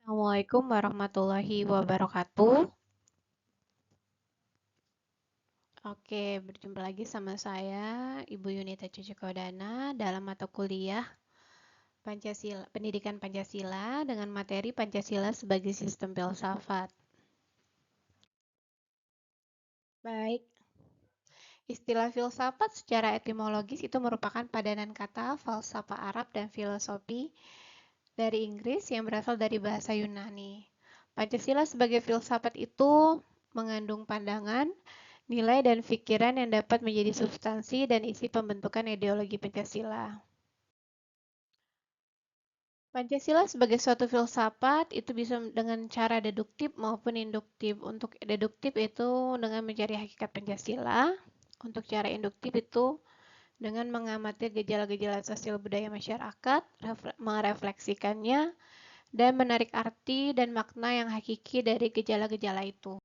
Assalamualaikum warahmatullahi wabarakatuh. Oke, berjumpa lagi sama saya, Ibu Yunita Cucikodana, dalam mata kuliah Pancasila, Pendidikan Pancasila dengan materi Pancasila sebagai sistem filsafat. Baik, istilah filsafat secara etimologis itu merupakan padanan kata falsafah Arab dan filosofi dari Inggris yang berasal dari bahasa Yunani. Pancasila sebagai filsafat itu mengandung pandangan, nilai dan pikiran yang dapat menjadi substansi dan isi pembentukan ideologi Pancasila. Pancasila sebagai suatu filsafat itu bisa dengan cara deduktif maupun induktif. Untuk deduktif itu dengan mencari hakikat Pancasila. Untuk cara induktif itu dengan mengamati gejala-gejala sosial budaya masyarakat, merefleksikannya, dan menarik arti dan makna yang hakiki dari gejala-gejala itu.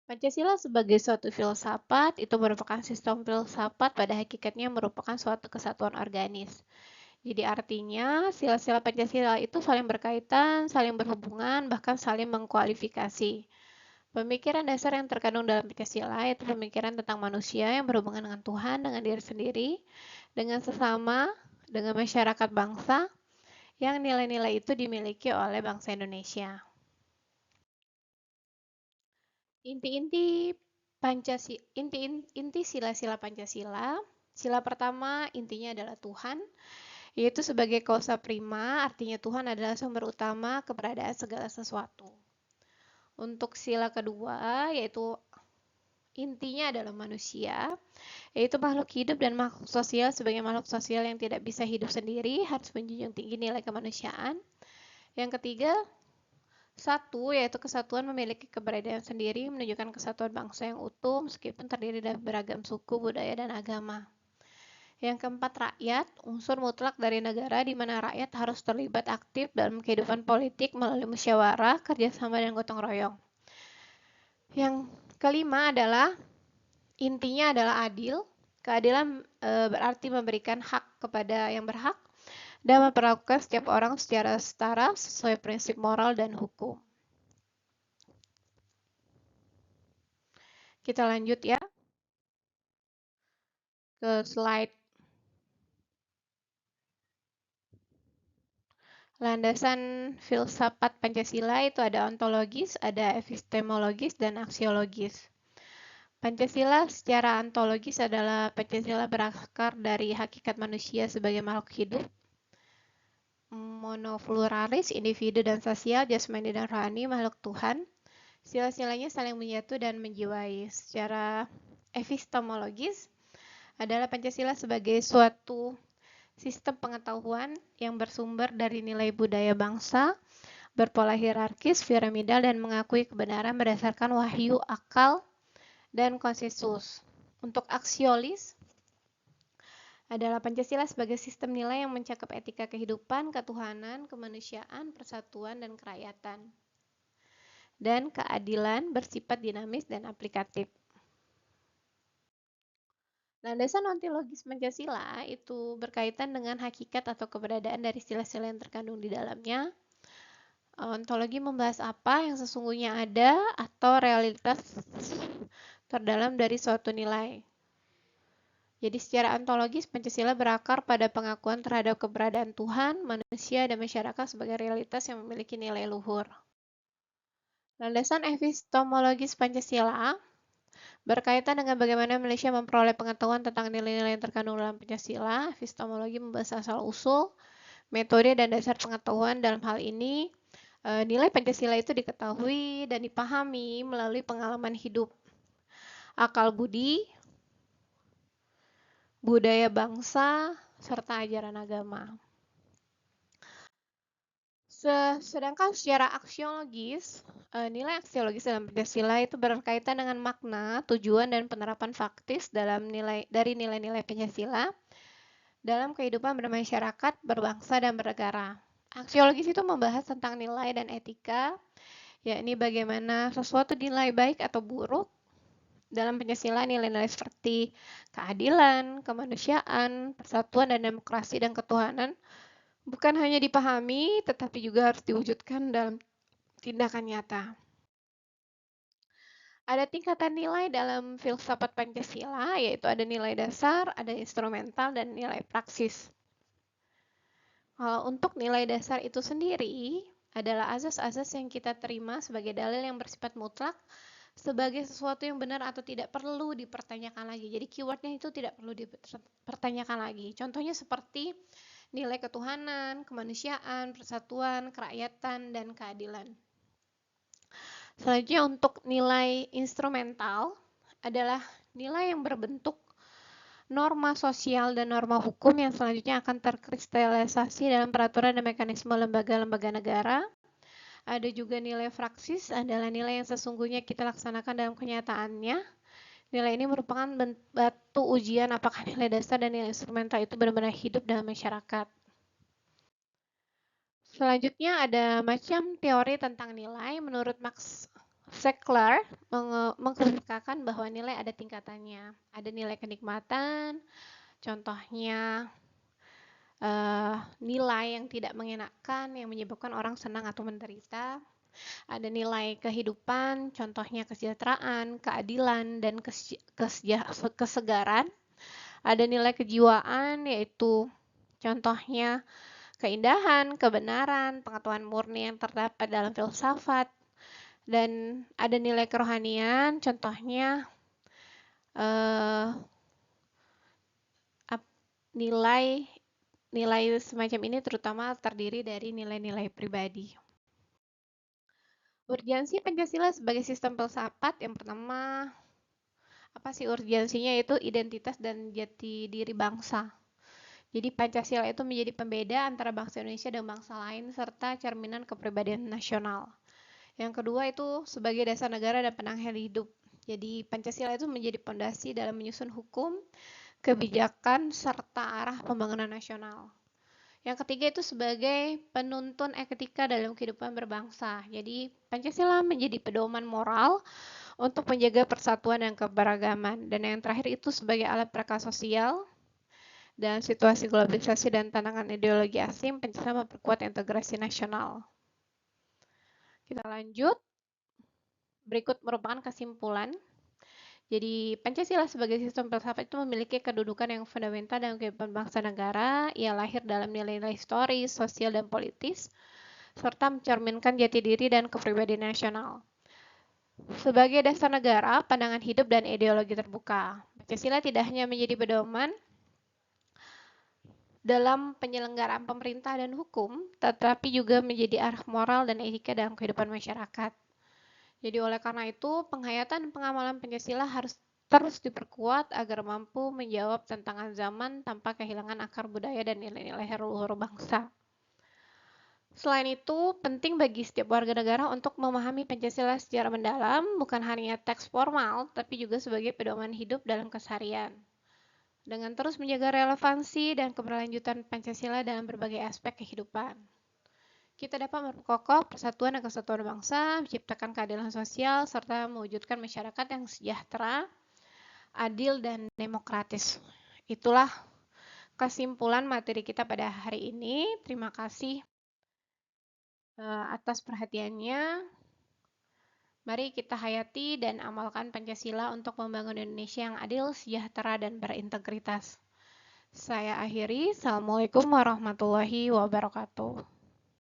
Pancasila sebagai suatu filsafat itu merupakan sistem filsafat pada hakikatnya merupakan suatu kesatuan organis. Jadi artinya sila-sila Pancasila itu saling berkaitan, saling berhubungan, bahkan saling mengkualifikasi. Pemikiran dasar yang terkandung dalam Pancasila yaitu pemikiran tentang manusia yang berhubungan dengan Tuhan, dengan diri sendiri, dengan sesama, dengan masyarakat bangsa, yang nilai-nilai itu dimiliki oleh bangsa Indonesia. Inti-inti Pancasila, inti sila-sila Pancasila. Sila pertama intinya adalah Tuhan, yaitu sebagai kausa prima, artinya Tuhan adalah sumber utama keberadaan segala sesuatu. Untuk sila kedua, yaitu intinya adalah manusia, yaitu makhluk hidup dan makhluk sosial sebagai makhluk sosial yang tidak bisa hidup sendiri, harus menjunjung tinggi nilai kemanusiaan. Yang ketiga, satu, yaitu kesatuan memiliki keberadaan sendiri, menunjukkan kesatuan bangsa yang utuh meskipun terdiri dari beragam suku, budaya, dan agama. Yang keempat, rakyat, unsur mutlak dari negara di mana rakyat harus terlibat aktif dalam kehidupan politik melalui musyawarah, kerjasama, dan gotong royong. Yang kelima adalah, intinya adalah adil. Keadilan berarti memberikan hak kepada yang berhak dan memperlakukan setiap orang secara setara sesuai prinsip moral dan hukum. Kita lanjut ya ke slide. Landasan filsafat Pancasila itu ada ontologis, ada epistemologis, dan aksiologis. Pancasila secara ontologis adalah Pancasila berakar dari hakikat manusia sebagai makhluk hidup, monofluralis, individu dan sosial, jasmani dan rohani, makhluk Tuhan. Sila-silanya saling menyatu dan menjiwai. Secara epistemologis adalah Pancasila sebagai suatu sistem pengetahuan yang bersumber dari nilai budaya bangsa, berpola hierarkis, piramidal, dan mengakui kebenaran berdasarkan wahyu, akal, dan konsensus. Untuk aksiolis adalah Pancasila sebagai sistem nilai yang mencakup etika kehidupan, ketuhanan, kemanusiaan, persatuan, dan kerakyatan. Dan keadilan bersifat dinamis dan aplikatif. Landasan ontologis Pancasila itu berkaitan dengan hakikat atau keberadaan dari sila-sila yang terkandung di dalamnya. Ontologi membahas apa yang sesungguhnya ada atau realitas terdalam dari suatu nilai. Jadi secara ontologis Pancasila berakar pada pengakuan terhadap keberadaan Tuhan, manusia, dan masyarakat sebagai realitas yang memiliki nilai luhur. Landasan epistemologis Pancasila berkaitan dengan bagaimana Malaysia memperoleh pengetahuan tentang nilai-nilai yang terkandung dalam Pancasila. Epistemologi membahas asal-usul, metode, dan dasar pengetahuan. Dalam hal ini, nilai Pancasila itu diketahui dan dipahami melalui pengalaman hidup, akal budi, budaya bangsa, serta ajaran agama. Sedangkan secara aksiologis, nilai aksiologis dalam Pancasila itu berkaitan dengan makna, tujuan, dan penerapan faktis dari nilai-nilai Pancasila dalam kehidupan bermasyarakat, berbangsa, dan bernegara. Aksiologis itu membahas tentang nilai dan etika, yakni bagaimana sesuatu nilai baik atau buruk. Dalam Pancasila, nilai-nilai seperti keadilan, kemanusiaan, persatuan, dan demokrasi, dan ketuhanan Bukan hanya dipahami, tetapi juga harus diwujudkan dalam tindakan nyata. Ada tingkatan nilai dalam filsafat Pancasila, yaitu ada nilai dasar, ada instrumental, dan nilai praksis. Kalau untuk nilai dasar itu sendiri, adalah azas-azas yang kita terima sebagai dalil yang bersifat mutlak, sebagai sesuatu yang benar atau tidak perlu dipertanyakan lagi. Jadi keywordnya itu tidak perlu dipertanyakan lagi. Contohnya seperti nilai ketuhanan, kemanusiaan, persatuan, kerakyatan, dan keadilan. Selanjutnya untuk nilai instrumental adalah nilai yang berbentuk norma sosial dan norma hukum yang selanjutnya akan terkristalisasi dalam peraturan dan mekanisme lembaga-lembaga negara. Ada juga nilai praksis adalah nilai yang sesungguhnya kita laksanakan dalam kenyataannya. Nilai ini merupakan batu ujian apakah nilai dasar dan nilai instrumental itu benar-benar hidup dalam masyarakat. Selanjutnya ada macam teori tentang nilai. Menurut Max Seckler mengkemukakan bahwa nilai ada tingkatannya. Ada nilai kenikmatan, contohnya nilai yang tidak mengenakan yang menyebabkan orang senang atau menderita. Ada nilai kehidupan, contohnya kesejahteraan, keadilan, dan kesegaran. Ada nilai kejiwaan, yaitu contohnya keindahan, kebenaran, pengetahuan murni yang terdapat dalam filsafat, dan ada nilai kerohanian, contohnya nilai semacam ini terutama terdiri dari nilai-nilai pribadi. Urgensi Pancasila sebagai sistem filsafat, yang pertama, apa sih urgensinya? Itu identitas dan jati diri bangsa. Jadi Pancasila itu menjadi pembeda antara bangsa Indonesia dan bangsa lain serta cerminan kepribadian nasional. Yang kedua itu sebagai dasar negara dan penanggal hidup. Jadi Pancasila itu menjadi pondasi dalam menyusun hukum, kebijakan, serta arah pembangunan nasional. Yang ketiga itu sebagai penuntun etika dalam kehidupan berbangsa. Jadi Pancasila menjadi pedoman moral untuk menjaga persatuan dan keberagaman. Dan yang terakhir itu sebagai alat perekat sosial. Dan situasi globalisasi dan tantangan ideologi asing, Pancasila memperkuat integrasi nasional. Kita lanjut. Berikut merupakan kesimpulan. Jadi Pancasila sebagai sistem filsafat itu memiliki kedudukan yang fundamental dalam kehidupan bangsa negara. Ia lahir dalam nilai-nilai historis, sosial, dan politis, serta mencerminkan jati diri dan kepribadian nasional. Sebagai dasar negara, pandangan hidup dan ideologi terbuka. Pancasila tidak hanya menjadi pedoman dalam penyelenggaraan pemerintah dan hukum, tetapi juga menjadi arah moral dan etika dalam kehidupan masyarakat. Jadi oleh karena itu, penghayatan dan pengamalan Pancasila harus terus diperkuat agar mampu menjawab tantangan zaman tanpa kehilangan akar budaya dan nilai-nilai leluhur bangsa. Selain itu, penting bagi setiap warga negara untuk memahami Pancasila secara mendalam, bukan hanya teks formal, tapi juga sebagai pedoman hidup dalam keseharian. Dengan terus menjaga relevansi dan keberlanjutan Pancasila dalam berbagai aspek kehidupan, kita dapat memperkokoh persatuan dan kesatuan bangsa, menciptakan keadilan sosial, serta mewujudkan masyarakat yang sejahtera, adil, dan demokratis. Itulah kesimpulan materi kita pada hari ini. Terima kasih atas perhatiannya. Mari kita hayati dan amalkan Pancasila untuk membangun Indonesia yang adil, sejahtera, dan berintegritas. Saya akhiri. Assalamualaikum warahmatullahi wabarakatuh.